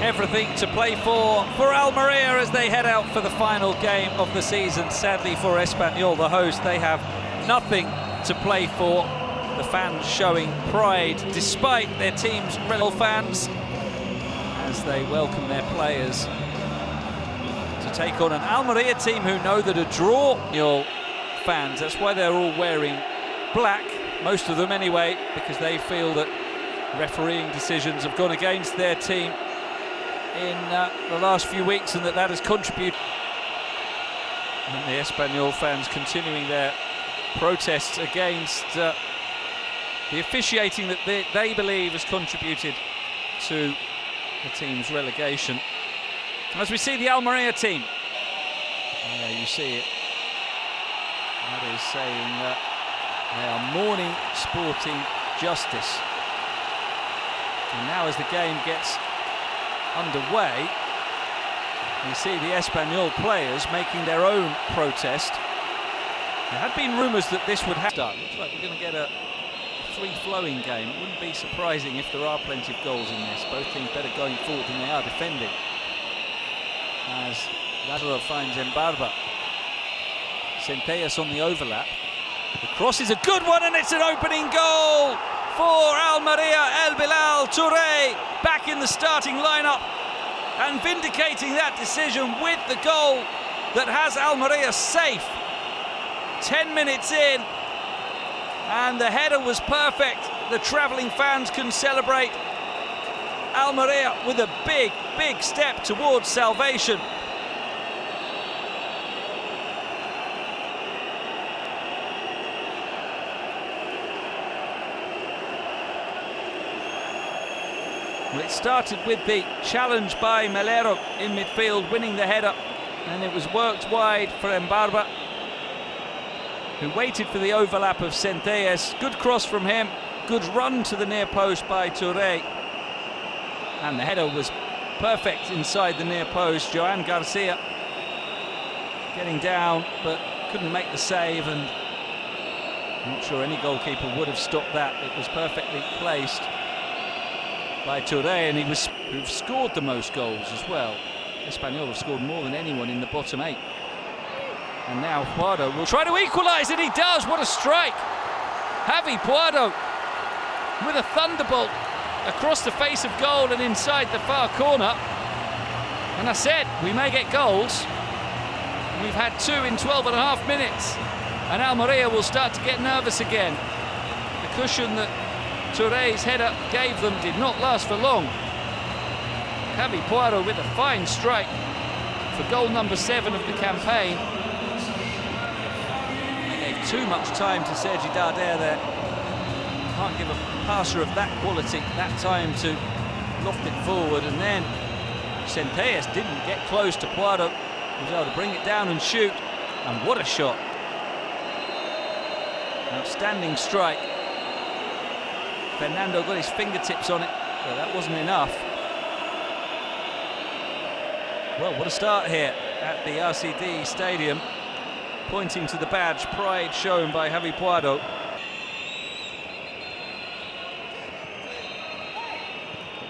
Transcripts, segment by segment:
everything to play for Almeria as they head out for the final game of the season. Sadly for ESPANYOL, the host, they have nothing to play for. The fans showing pride despite their team's rival fans as they welcome their players to take on an Almeria team who know that a draw, fans, that's why they're all wearing black, most of them anyway, because they feel that refereeing decisions have gone against their team in the last few weeks, and that has contributed. And the ESPANYOL fans continuing their protests against the officiating that they believe has contributed to the team's relegation. As we see the Almeria team, you see it, that is saying that they are mourning sporting justice. And now as the game gets underway, you see the ESPANYOL players making their own protest. There had been rumours that this would happen. Looks like we're going to get a free-flowing game. It wouldn't be surprising if there are plenty of goals in this. Both teams better going forward than they are defending. As Lazaro finds Mbarba. Centellas on the overlap. The cross is a good one, and it's an opening goal for Almeria. El Bilal Touré back in the starting lineup and vindicating that decision with the goal that has Almeria safe. 10 minutes in, and the header was perfect. The travelling fans can celebrate. Almeria with a big, big step towards salvation. Well, it started with the challenge by Melero in midfield, winning the header, and it was worked wide for Mbarba, who waited for the overlap of Centellas. Good cross from him, good run to the near post by Touré, and the header was perfect inside the near post. Joan Garcia getting down, but couldn't make the save, and I'm not sure any goalkeeper would have stopped that. It was perfectly placed by Touré, and who've scored the most goals as well. ESPANYOL have scored more than anyone in the bottom 8. And now Puado will try to equalise, and he does. What a strike! Javi Puado with a thunderbolt across the face of goal and inside the far corner. And I said, we may get goals. We've had 2 in 12.5 minutes, and Almeria will start to get nervous again. The cushion that Touré's header gave them did not last for long. Javi Puado with a fine strike for goal number 7 of the campaign. They gave too much time to Sergi Darder there. Can't give a passer of that quality that time to loft it forward, and then Centellas didn't get close to Puado. He was able to bring it down and shoot, and what a shot. Outstanding strike. Fernando got his fingertips on it, but that wasn't enough. Well, what a start here at the RCD Stadium. Pointing to the badge, pride shown by Javi Puado.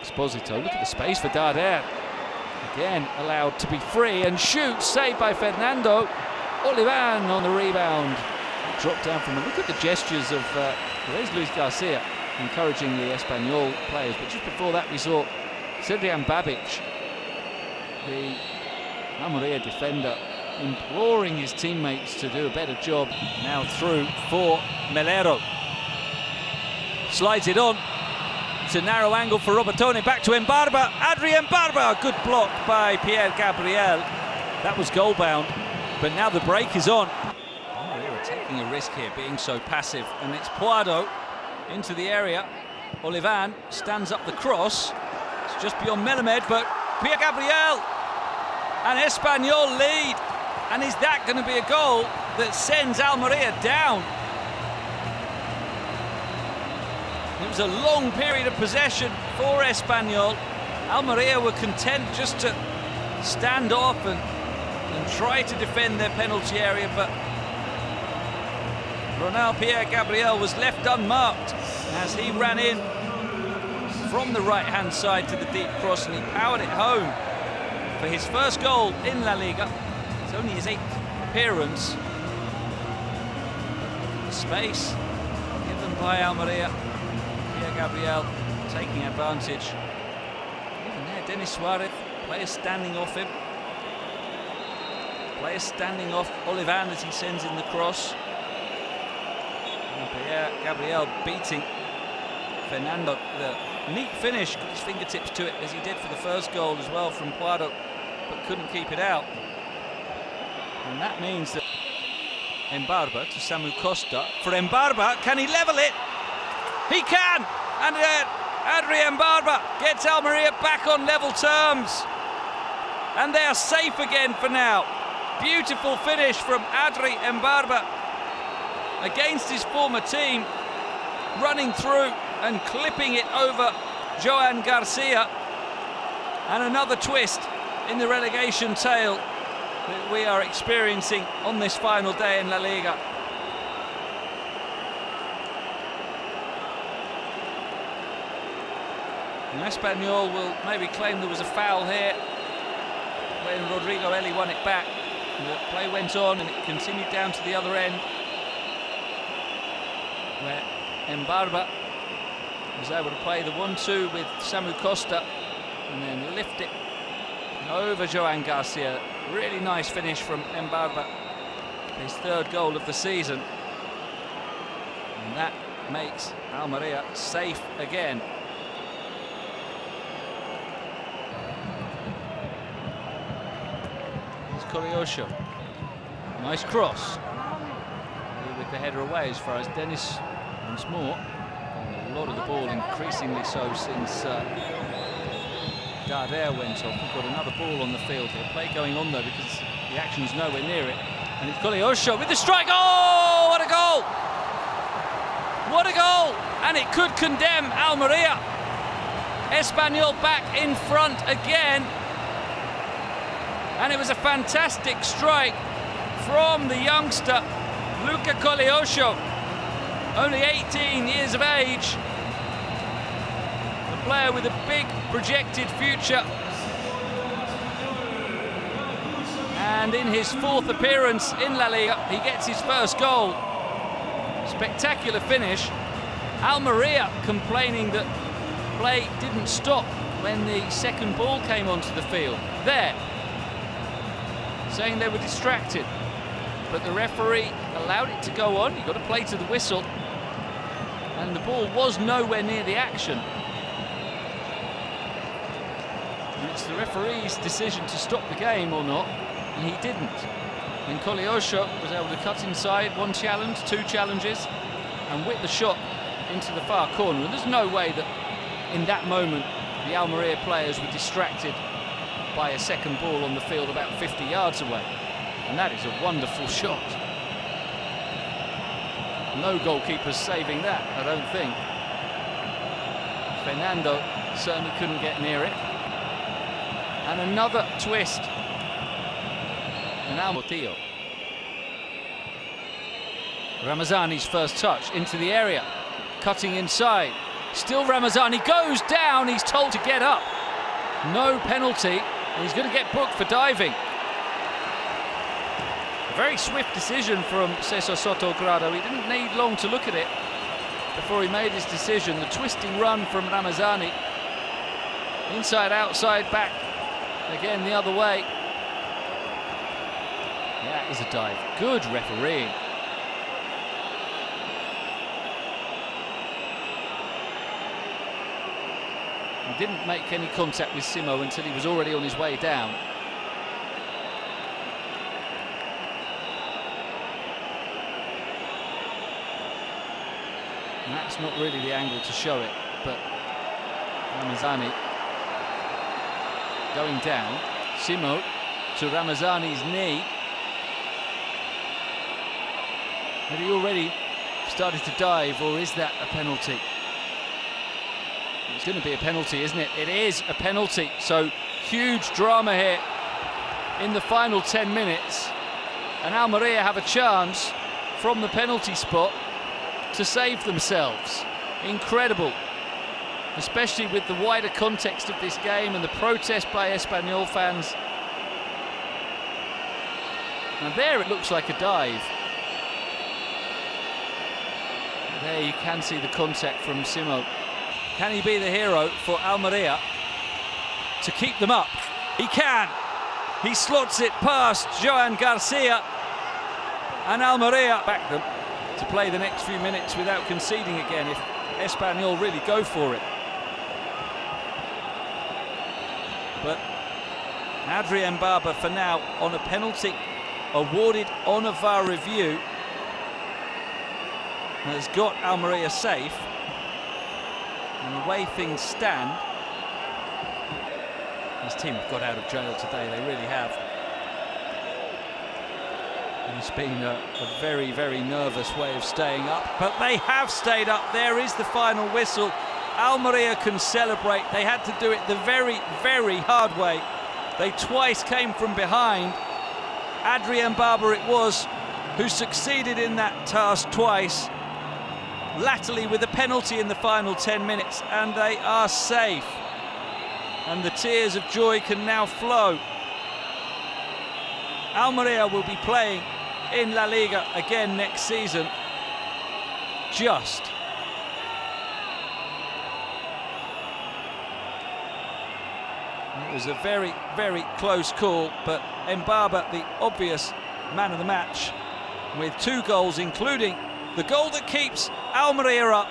Exposito, look at the space for Darder. Again, allowed to be free and shoot, saved by Fernando. Olivan on the rebound. Dropped down from him. Look at the gestures of Luis Garcia, encouraging the ESPANYOL players. But just before that, we saw Cedrian Babic, the Almeria defender, imploring his teammates to do a better job. Now through for Melero. Slides it on. It's a narrow angle for Robertone. Back to Mbarba. Adrien Mbarba. Good block by Pierre Gabriel. That was goal bound. But now the break is on. Almeria are taking a risk here, being so passive. And it's Puado into the area. Olivan stands up the cross. It's just beyond Melamed, but Pierre Gabriel and ESPANYOL lead. And is that going to be a goal that sends Almeria down? It was a long period of possession for ESPANYOL. Almeria were content just to stand off and try to defend their penalty area, but Ronald Pierre Gabriel was left unmarked as he ran in from the right-hand side to the deep cross, and he powered it home for his first goal in La Liga. It's only his 8th appearance. The space given by Almeria. Gabriel taking advantage. Even there, Denis Suarez, players standing off him. Players standing off Olivan as he sends in the cross. And Gabriel beating Fernando. The neat finish, got his fingertips to it as he did for the first goal as well from Poirot, but couldn't keep it out. And that means that Mbarba to Samu Costa. For Mbarba, can he level it? He can! And Adri Mbarba gets Almeria back on level terms. And they are safe again for now. Beautiful finish from Adri Mbarba against his former team, running through and clipping it over Joan Garcia. And another twist in the relegation tale that we are experiencing on this final day in La Liga. And ESPANYOL will maybe claim there was a foul here when Rodrigo Eli won it back. The play went on and it continued down to the other end, where Mbarba was able to play the 1-2 with Samu Costa and then lift it over Joan Garcia. Really nice finish from Mbarba, his 3rd goal of the season. And that makes Almeria safe again. Koleosho, nice cross with the header away as far as Dennis once more. And a lot of the ball increasingly so since Darder went off. We've got another ball on the field here. Play going on though because the action's nowhere near it. And it's Koleosho with the strike. Oh, what a goal! What a goal! And it could condemn Almeria. ESPANYOL back in front again. And it was a fantastic strike from the youngster, Luca Koleosho, only 18 years of age. A player with a big projected future. And in his 4th appearance in La Liga, he gets his first goal. Spectacular finish. Almeria complaining that play didn't stop when the second ball came onto the field. There. Saying they were distracted, but the referee allowed it to go on. He got a play to the whistle, and the ball was nowhere near the action. And it's the referee's decision to stop the game or not, and he didn't. And Koleosho was able to cut inside, 1 challenge, 2 challenges, and whip the shot into the far corner. And there's no way that in that moment the Almeria players were distracted by a second ball on the field about 50 yards away. And that is a wonderful shot. No goalkeepers saving that, I don't think. Fernando certainly couldn't get near it. And another twist. And Almeria. Ramazani's first touch into the area, cutting inside. Still Ramazani goes down, he's told to get up. No penalty. And he's going to get booked for diving. A very swift decision from Cesar Sotogrado. He didn't need long to look at it before he made his decision. The twisting run from Ramazani. Inside, outside, back. Again, the other way. That is a dive. Good refereeing. He didn't make any contact with Simo until he was already on his way down. And that's not really the angle to show it, but Ramazani going down. Simo to Ramazani's knee. Had he already started to dive, or is that a penalty? It's going to be a penalty, isn't it? It is a penalty. So huge drama here in the final 10 minutes. And Almeria have a chance from the penalty spot to save themselves. Incredible. especially with the wider context of this game and the protest by Espanyol fans. Now there it looks like a dive. There you can see the contact from Simo. Can he be the hero for Almeria to keep them up? He can. He slots it past Joan Garcia, and Almeria back them to play the next few minutes without conceding again if Espanyol really go for it. But Adrien Barber for now on a penalty awarded on a VAR review has got Almeria safe. And the way things stand, this team have got out of jail today, they really have. And it's been a very, very nervous way of staying up, but they have stayed up. There is the final whistle. Almeria can celebrate. They had to do it the very, very hard way. They twice came from behind. Adrien Barber it was who succeeded in that task twice, latterly with a penalty in the final 10 minutes, and they are safe. And the tears of joy can now flow. Almeria will be playing in La Liga again next season. Just. It was a very, very close call, but Mbaba, the obvious man of the match, with 2 goals, including the goal that keeps Almeria up